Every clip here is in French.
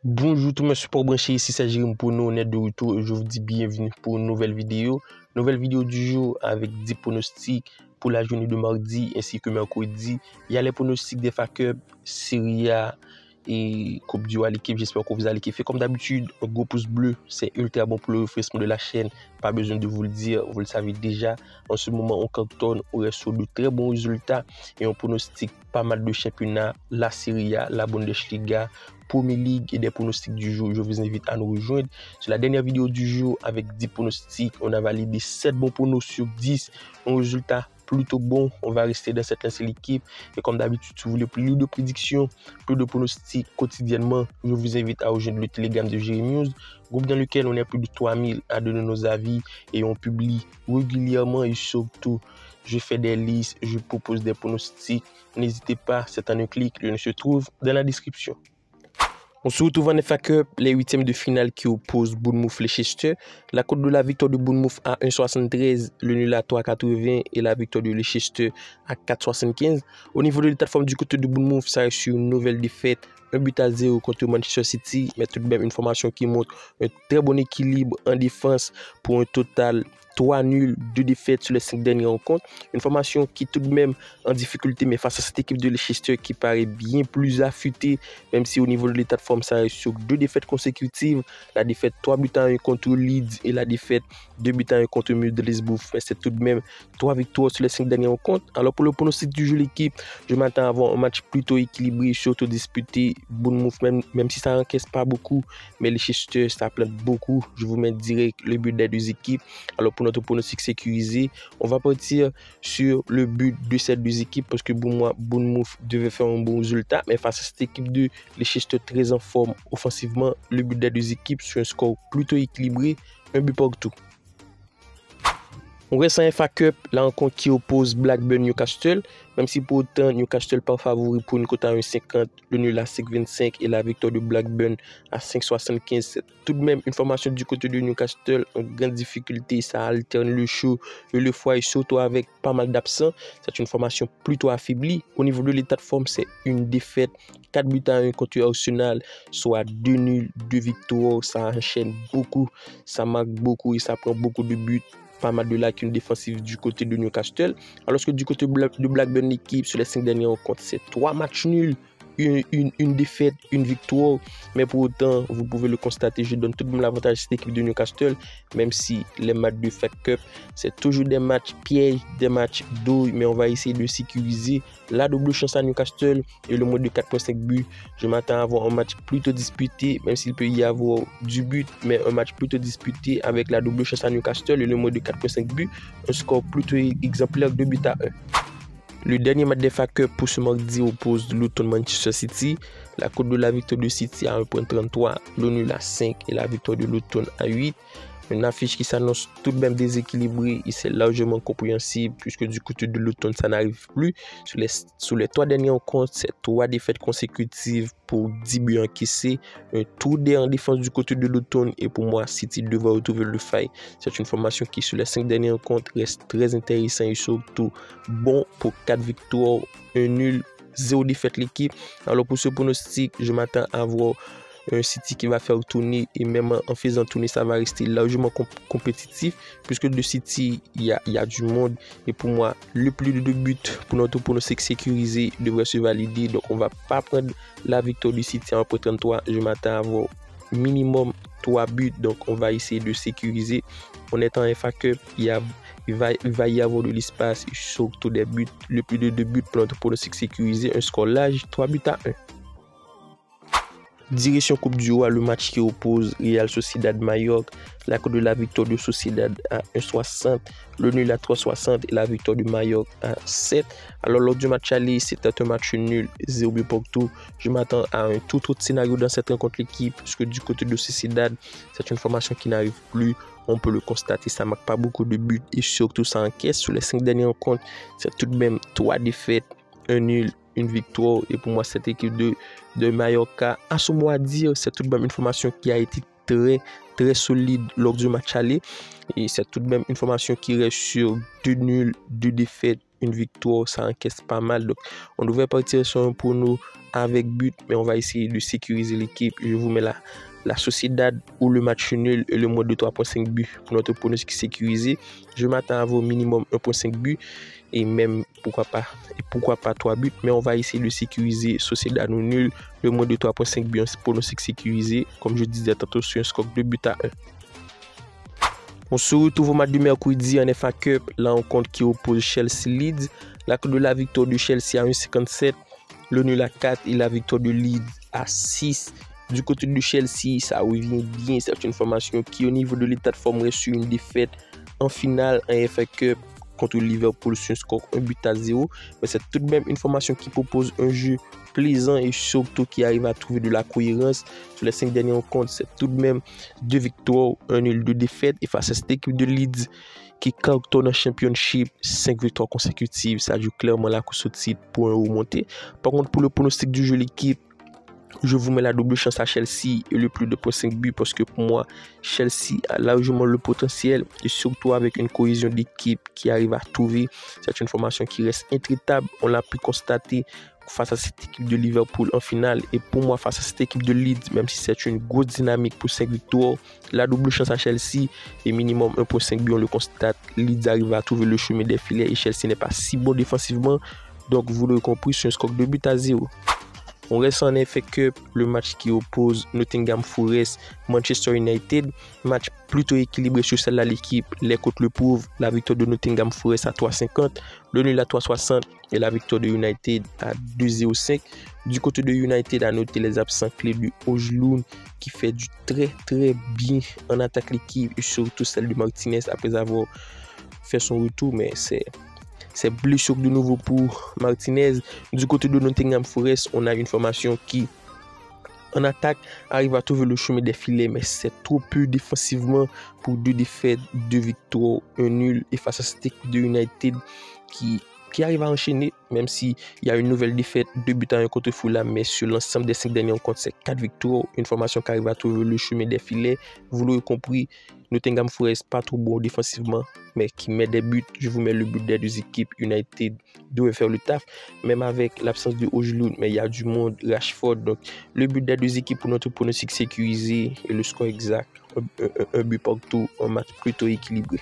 Bonjour tout le monde, support branché, ici c'est Jérôme pour nous, on est de retour et je vous dis bienvenue pour une nouvelle vidéo. Nouvelle vidéo du jour avec 10 pronostics pour la journée de mardi ainsi que mercredi. Il y a les pronostics des FA-Cup, Serie A et Coupe du Roi à l'équipe. J'espère que vous allez kiffer. Comme d'habitude, un gros pouce bleu, c'est ultra bon pour le refrescement de la chaîne. Pas besoin de vous le dire, vous le savez déjà. En ce moment, on cantonne au reste de très bons résultats et on pronostique pas mal de championnats, la Serie A, la Bundesliga, Premier League et des pronostics du jour. Je vous invite à nous rejoindre. C'est la dernière vidéo du jour avec 10 pronostics. On a validé 7 bons pronos sur 10. Un résultat plutôt bon. On va rester dans cette lancée l'équipe. Et comme d'habitude, si vous voulez plus de prédictions, plus de pronostics quotidiennement, je vous invite à rejoindre le Telegram de Jérémy News, groupe dans lequel on est plus de 3000 à donner nos avis et on publie régulièrement et surtout, je fais des listes, je propose des pronostics. N'hésitez pas, c'est en un clic. Le lien se trouve dans la description. On se retrouve en FA Cup, les huitièmes de finale qui opposent Bournemouth-Leicester. La cote de la victoire de Bournemouth à 1,73, le nul à 3,80 et la victoire de Leicester à 4,75. Au niveau de l'état de forme du côté de Bournemouth, ça reste sur une nouvelle défaite. 1-0 contre Manchester City, mais tout de même une formation qui montre un très bon équilibre en défense pour un total 3 nuls, 2 défaites sur les 5 dernières rencontres. Une formation qui est tout de même en difficulté, mais face à cette équipe de Leicester qui paraît bien plus affûtée, même si au niveau de l'état de forme, ça reste sur 2 défaites consécutives. La défaite 3-1 contre Leeds et la défaite 2-1 contre Middlesbrough. Mais c'est tout de même 3 victoires sur les 5 dernières rencontres. Alors pour le pronostic du jeu de l'équipe, je m'attends à avoir un match plutôt équilibré, surtout disputé. Bournemouth, même si ça n'encaisse pas beaucoup, mais Leicester, ça plaît beaucoup. Je vous mets direct le but des deux équipes. Alors pour notre pronostic sécurisé, on va partir sur le but de ces deux équipes parce que pour moi, Bournemouth devait faire un bon résultat, mais face à cette équipe de Leicester très en forme offensivement, le but des deux équipes sur un score plutôt équilibré, un but partout. On reste en FA Cup, la rencontre qui oppose Blackburn-Newcastle. Même si pour autant Newcastle pas favori pour une cote à 1,50, le nul à 5,25 et la victoire de Blackburn à 5,75. C'est tout de même une formation du côté de Newcastle en grande difficulté. Ça alterne le chaud et le froid et surtout avec pas mal d'absents. C'est une formation plutôt affaiblie. Au niveau de l'état de forme, c'est une défaite 4-1 contre Arsenal, soit 2 nuls, 2 victoires. Ça enchaîne beaucoup, ça marque beaucoup et ça prend beaucoup de buts. Pas mal de lacunes défensives du côté de Newcastle. Alors que du côté de Blackburn, l'équipe, sur les 5 dernières rencontres, c'est 3 matchs nuls, une défaite, une victoire. Mais pour autant, vous pouvez le constater, je donne tout de même l'avantage à cette équipe de Newcastle, même si les matchs de FA Cup, c'est toujours des matchs pièges, des matchs douilles, mais on va essayer de sécuriser la double chance à Newcastle et le mode de 4,5 buts. Je m'attends à avoir un match plutôt disputé, même s'il peut y avoir du but, mais un match plutôt disputé avec la double chance à Newcastle et le mode de 4,5 buts. Un score plutôt exemplaire, 2 buts à 1. Le dernier match des FA Cup pour ce mardi oppose Luton-Manchester City. La cote de la victoire de City à 1,33, le nul à 5 et la victoire de Luton à 8. Une affiche qui s'annonce tout de même déséquilibrée et c'est largement compréhensible puisque du côté de Luton ça n'arrive plus. Sur les 3 dernières rencontres, c'est 3 défaites consécutives pour 10 buts encaissés. Un tour en défense du côté de Luton et pour moi City devra retrouver le faille. C'est une formation qui sur les 5 dernières rencontres reste très intéressant et surtout bon pour 4 victoires, 1 nul, 0 défaite l'équipe. Alors pour ce pronostic, je m'attends à voir un City qui va faire tourner et même en faisant tourner ça va rester largement compétitif puisque de City il y a du monde et pour moi le plus de 2 buts pour notre pronostic sécurisé devrait se valider, donc on va pas prendre la victoire du City en 33. Je m'attends à avoir minimum 3 buts, donc on va essayer de sécuriser. On est en FA Cup, il va y avoir de l'espace et surtout des buts, le plus de 2 buts pour notre pronostic sécurisé, un score large 3 buts à 1. Direction Coupe du Roi, le match qui oppose Real Sociedad Mallorca. La cote de la victoire de Sociedad à 1,60, le nul à 3,60 et la victoire de Mallorca à 7. Alors lors du match aller, c'était un match nul, 0 but partout. Je m'attends à un tout autre scénario dans cette rencontre l'équipe, puisque du côté de Sociedad, c'est une formation qui n'arrive plus. On peut le constater, ça ne marque pas beaucoup de buts et surtout ça encaisse. Sur les 5 dernières rencontres, c'est tout de même 3 défaites, 1 nul, une victoire. Et pour moi, cette équipe de Mallorca, à ce mot à dire, c'est tout de même une formation qui a été très solide lors du match aller. Et c'est tout de même une formation qui reste sur 2 nuls, 2 défaites, une victoire, ça encaisse pas mal. Donc, on devrait partir sur un prono avec but, mais on va essayer de sécuriser l'équipe. Je vous mets la Sociedad ou le match nul et le moins de 3.5 buts pour notre pronostic sécurisé. Je m'attends à avoir au minimum 1.5 buts et même pourquoi pas 3 buts, mais on va essayer de sécuriser Sociedad ou nul, le moins de 3.5 buts en pronostic sécurisé, comme je disais tantôt, sur un score de 2-1. On se retrouve au match du mercredi en FA Cup, la rencontre qui oppose Chelsea Leeds. La cote de la victoire de Chelsea à 1,57, le nul à 4 et la victoire de Leeds à 6. Du côté de Chelsea, ça revient bien. C'est une formation qui, au niveau de l'état de forme, reste sur une défaite en finale en FA Cup contre Liverpool sur un score 1-0. Mais c'est tout de même une formation qui propose un jeu plaisant et surtout qui arrive à trouver de la cohérence. Sur les 5 derniers rencontres, c'est tout de même 2 victoires, 1 nul, 2 défaites. Et face à cette équipe de Leeds qui cartonne en Championship, 5 victoires consécutives, ça joue clairement la course au titre pour un remonter. Par contre, pour le pronostic du jeu, l'équipe, je vous mets la double chance à Chelsea et le plus de 2.5 buts parce que pour moi, Chelsea a largement le potentiel et surtout avec une cohésion d'équipe qui arrive à trouver. C'est une formation qui reste intraitable. On l'a pu constater face à cette équipe de Liverpool en finale. Et pour moi, face à cette équipe de Leeds, même si c'est une grosse dynamique pour 5 victoires, la double chance à Chelsea et minimum 1.5 buts, on le constate. Leeds arrive à trouver le chemin des filets et Chelsea n'est pas si bon défensivement. Donc, vous l'avez compris, c'est un score de 2-0. On reste en FA Cup, le match qui oppose Nottingham Forest, Manchester United. Match plutôt équilibré sur celle-là, l'équipe. Les cotes le prouvent. La victoire de Nottingham Forest à 3,50, le nul à 3,60 et la victoire de United à 2,05. Du côté de United, à noter les absents clés du Højlund qui fait du très bien en attaque l'équipe et surtout celle de Martinez après avoir fait son retour, mais c'est blessure de nouveau pour Martinez. Du côté de Nottingham Forest, on a une formation qui, en attaque, arrive à trouver le chemin des filets, mais c'est trop peu défensivement pour 2 défaites, 2 victoires, 1 nul. Et face à cette équipe de United qui arrive à enchaîner, même s'il y a une nouvelle défaite, 2 buts à 1 contre Fulham, mais sur l'ensemble des 5 derniers rencontres, c'est 4 victoires, une formation qui arrive à trouver le chemin des filets. Vous l'aurez compris, Nottingham Forest pas trop bon défensivement, mais qui met des buts. Je vous mets le but des deux équipes. United doit faire le taf, même avec l'absence de Højlund, mais il y a du monde, Rashford. Donc, le but des deux équipes pour notre pronostic sécurisé et le score exact, un but partout, un match plutôt équilibré.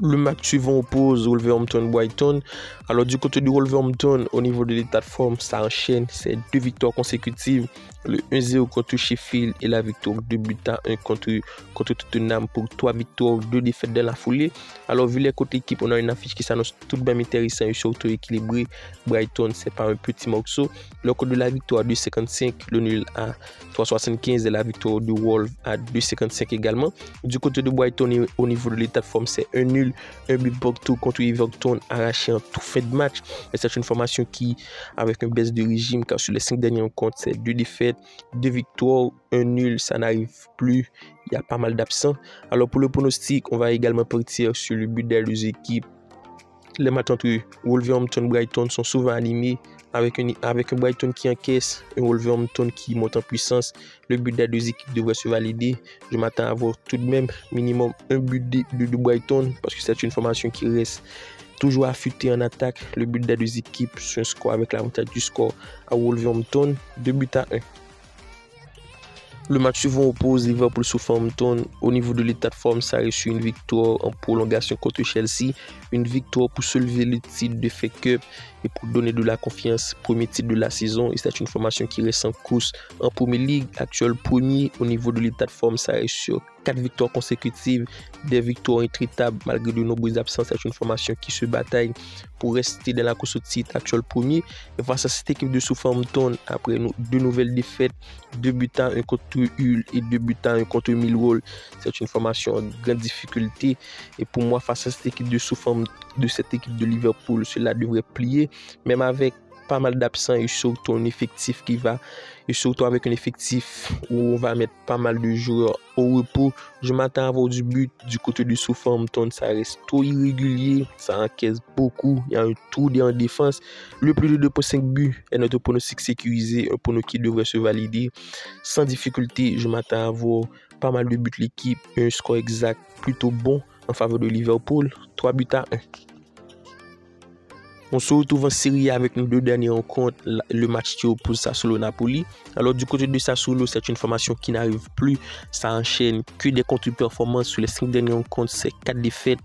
Le match suivant oppose Wolverhampton-Brighton. Alors du côté du Wolverhampton, au niveau de l'état de forme, ça enchaîne. C'est 2 victoires consécutives. Le 1-0 contre Sheffield et la victoire 2 buts à 1 contre Tottenham pour 3 victoires, 2 défaites dans la foulée. Alors vu les côtés équipes, on a une affiche qui s'annonce tout de même intéressante et surtout équilibrée. Brighton, c'est pas un petit morceau. Le code de la victoire 2,55, le nul à 3,75 et la victoire du Wolves à 2,55 également. Du côté de Brighton, au niveau de l'état de forme, c'est un nul, un but partout contre Everton arraché en tout fin de match. Et c'est une formation qui, avec une baisse de régime, car sur les 5 derniers rencontres, c'est 2 défaites, 2 victoires, 1 nul, ça n'arrive plus. Il y a pas mal d'absents. Alors pour le pronostic, on va également partir sur le but des deux équipes. Les matchs entre Wolverhampton et Brighton sont souvent animés avec un Brighton qui encaisse, un Wolverhampton qui monte en puissance. Le but des deux équipes devrait se valider. Je m'attends à avoir tout de même minimum un but de Brighton parce que c'est une formation qui reste toujours affûtée en attaque. Le but des deux équipes sur un score avec l'avantage du score à Wolverhampton, 2 buts à 1. Le match suivant oppose Liverpool-Southampton. Au niveau de l'état de forme, ça a reçu une victoire en prolongation contre Chelsea. Une victoire pour soulever le titre de FA Cup et pour donner de la confiance, premier titre de la saison. Et c'est une formation qui reste en course en Premier League. Actuel premier au niveau de l'état de forme, ça a reçu 4 victoires consécutives, des victoires intraitables malgré de nombreuses absences. C'est une formation qui se bataille pour rester dans la course au titre, actuel premier. Et face à cette équipe de Southampton, après 2 nouvelles défaites, 2 buts à 1 contre Hull et 2 buts à 1 contre Millwall, c'est une formation en grande difficulté. Et pour moi, face à cette équipe de Southampton, de cette équipe de Liverpool, cela devrait plier, même avec pas mal d'absents et surtout un effectif et surtout avec un effectif où on va mettre pas mal de joueurs au repos. Je m'attends à avoir du but du côté du Southampton. Ça reste trop irrégulier, ça encaisse beaucoup, il y a un trou en défense. Le plus de 2,5 buts est notre pronostic sécurisé, un pronostic qui devrait se valider sans difficulté. Je m'attends à avoir pas mal de buts l'équipe, un score exact plutôt bon en faveur de Liverpool, 3-1. On se retrouve en Serie A avec nos deux dernières rencontres, le match qui oppose Sassuolo-Napoli. Alors du côté de Sassuolo, c'est une formation qui n'arrive plus, ça enchaîne que des contre-performances sur les 5 dernières rencontres, c'est 4 défaites,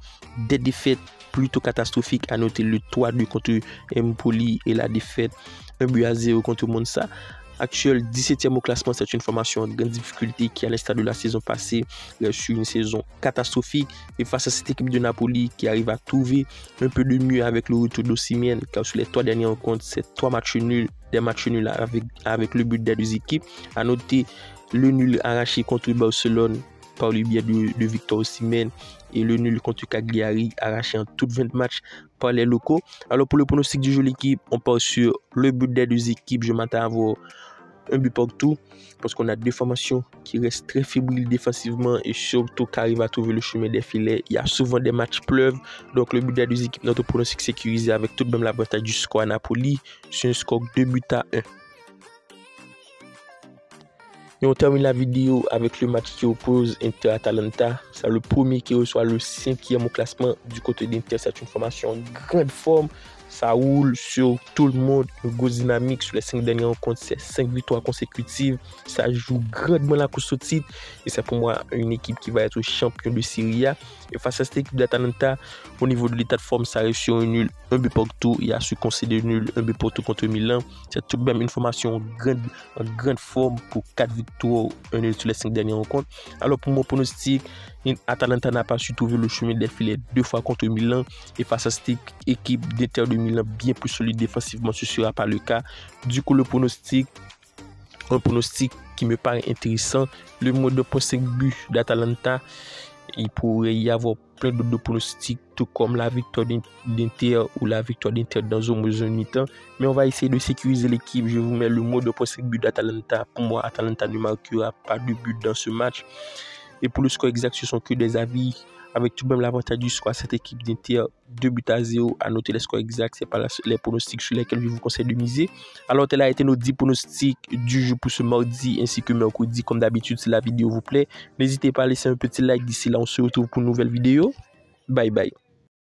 des défaites plutôt catastrophiques, à noter le 3-2 contre Empoli et la défaite 1-0 contre Monza. Actuel 17e au classement, c'est une formation en grande difficulté qui, à l'instar de la saison passée, sur une saison catastrophique. Et face à cette équipe de Napoli qui arrive à trouver un peu de mieux avec le retour d'Osimhen, car sur les 3 dernières rencontres, c'est 3 matchs nuls, des matchs nuls avec le but des 2 équipes. À noter le nul arraché contre Barcelone par le biais de Victor Osimhen et le nul contre Cagliari arraché en toutes 20 matchs par les locaux. Alors pour le pronostic du jeu de l'équipe, on part sur le but des 2 équipes. Je m'attends à avoir un but partout parce qu'on a 2 formations qui restent très fébriles défensivement et surtout qui arrivent à trouver le chemin des filets. Il y a souvent des matchs pleuvent, donc le but des 2 équipes, notre pronostic sécurisé avec tout de même l'avantage du score à Napoli sur un score 2-1. Et on termine la vidéo avec le match qui oppose Inter-Atalanta. C'est le premier qui reçoit le 5e au classement du côté d'Inter. C'est une formation en grande forme. Ça roule sur tout le monde. Une grosse dynamique sur les 5 dernières rencontres. C'est 5 victoires consécutives. Ça joue grandement la course au titre. Et c'est pour moi une équipe qui va être champion de Serie A. Et face à cette équipe d'Atalanta, au niveau de l'état de forme, ça arrive sur un nul, un but partout. Il y a su concéder nul, un but partout contre Milan. C'est tout de même une formation en grande forme pour 4 victoires, un nul sur les 5 dernières rencontres. Alors pour mon pronostic, Atalanta n'a pas su trouver le chemin des filets 2 fois contre Milan. Et face à cette équipe d'Inter de Milan bien plus solide défensivement, ce ne sera pas le cas. Du coup, le pronostic, un pronostic qui me paraît intéressant, le mode de 2.5 buts d'Atalanta. Il pourrait y avoir plein d'autres pronostics, tout comme la victoire d'Inter ou la victoire d'Inter dans une mi-temps. Mais on va essayer de sécuriser l'équipe. Je vous mets le mot de 2.5 buts d'Atalanta. Pour moi, Atalanta ne marquera pas de but dans ce match. Et pour le score exact, ce sont que des avis. Avec tout de même l'avantage du score à cette équipe d'Inter, 2-0. À noter les scores exacts, ce n'est pas les pronostics sur lesquels je vous conseille de miser. Alors, tel a été nos 10 pronostics du jeu pour ce mardi ainsi que mercredi. Comme d'habitude, si la vidéo vous plaît, n'hésitez pas à laisser un petit like. D'ici là, on se retrouve pour une nouvelle vidéo. Bye bye.